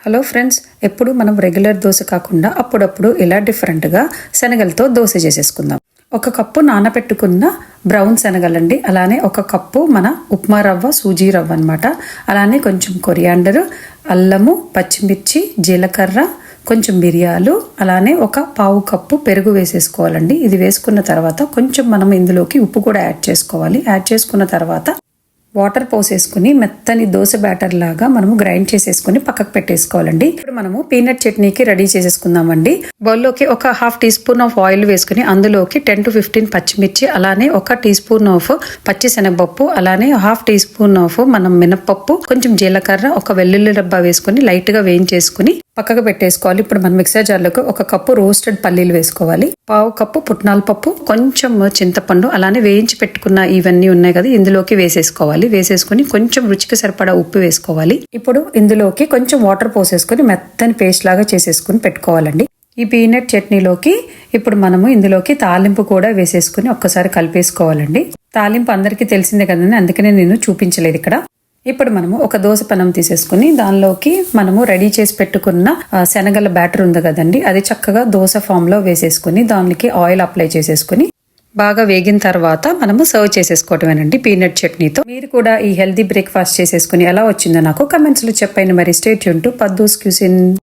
Hello friends, ఎప్పుడు మనం regular dosa కాకుండా అప్పుడప్పుడు ఇలా డిఫరెంట్గా శనగలతో దోశ చేసేసుకుందాం. 1 కప్పు నానబెట్టుకున్న బ్రౌన్ శనగలండి. అలానే 1 కప్పు మన ఉప్మా రవ్వ, సూజీ రవ్వ అనమాట. అలానే కొంచెం కొరియాండరు, అల్లము, పచ్చిమిర్చి, జీలకర్ర, కొంచెం మిరియాలు, అలానే 1 కప్పు పెరుగు వేసేసుకోవాలండి. ఇది వేసుకున్న తర్వాత కొంచెం మనం ఇందులోకి ఉప్పు కూడా యాడ్ చేసుకోవాలి. యాడ్ చేసుకున్న తర్వాత వాటర్ పోసేసుకుని మెత్తని దోశ బ్యాటర్ లాగా మనము గ్రైండ్ చేసేసుకుని పక్కకు పెట్టేసుకోవాలండి. ఇప్పుడు మనము పీనట్ చట్నీకి రెడీ చేసేసుకుందామండి. బౌల్లోకి 1/2 టీ స్పూన్ ఆఫ్ ఆయిల్ వేసుకుని అందులోకి 10 to 15 పచ్చిమిర్చి, అలానే 1 టీ స్పూన్ ఆఫ్ పచ్చి శనగపప్పు, అలానే 1/2 టీ స్పూన్ ఆఫ్ మనం మినపప్పు, కొంచెం జీలకర్ర, 1 వెల్లుల్లి రబ్బా వేసుకుని లైట్ గా వేయించేసుకుని పక్కకు పెట్టేసుకోవాలి. ఇప్పుడు మనం మిక్సర్ జార్లోకి 1 కప్పు రోస్టెడ్ పల్లీలు వేసుకోవాలి. 1/2 కప్పు పుట్నాల పప్పు, కొంచెం చింతపండు, అలానే వేయించి పెట్టుకున్న ఇవన్నీ ఉన్నాయి కదా, ఇందులోకి వేసేసుకోవాలి. వేసేసుకుని కొంచెం రుచికి సరిపడా ఉప్పు వేసుకోవాలి. ఇప్పుడు ఇందులోకి కొంచెం వాటర్ పోసేసుకుని మెత్తని పేస్ట్ లాగా చేసేసుకుని పెట్టుకోవాలండి. ఈ పీనట్ చట్నీలోకి ఇప్పుడు మనము ఇందులోకి తాలింపు కూడా వేసేసుకుని ఒక్కసారి కలిపేసుకోవాలండి. తాలింపు అందరికీ తెలిసిందే కదండి, అందుకనే నేను చూపించలేదు ఇక్కడ. ఇప్పుడు మనము 1 దోశ పెనం తీసేసుకుని దానిలోకి మనము రెడీ చేసి పెట్టుకున్న శనగల బ్యాటర్ ఉంది కదండి, అది చక్కగా దోశ ఫామ్ లో వేసేసుకుని దానికి ఆయిల్ అప్లై చేసేసుకుని బాగా వేగిన తర్వాత మనము సర్వ్ చేసేసుకోవటమేనండి పీనట్ చట్నీతో. మీరు కూడా ఈ హెల్దీ బ్రేక్ఫాస్ట్ చేసేసుకుని ఎలా వచ్చిందో నాకు కమెంట్స్ లో చెప్పండి. మరి stay tune to Paddu's cuisine.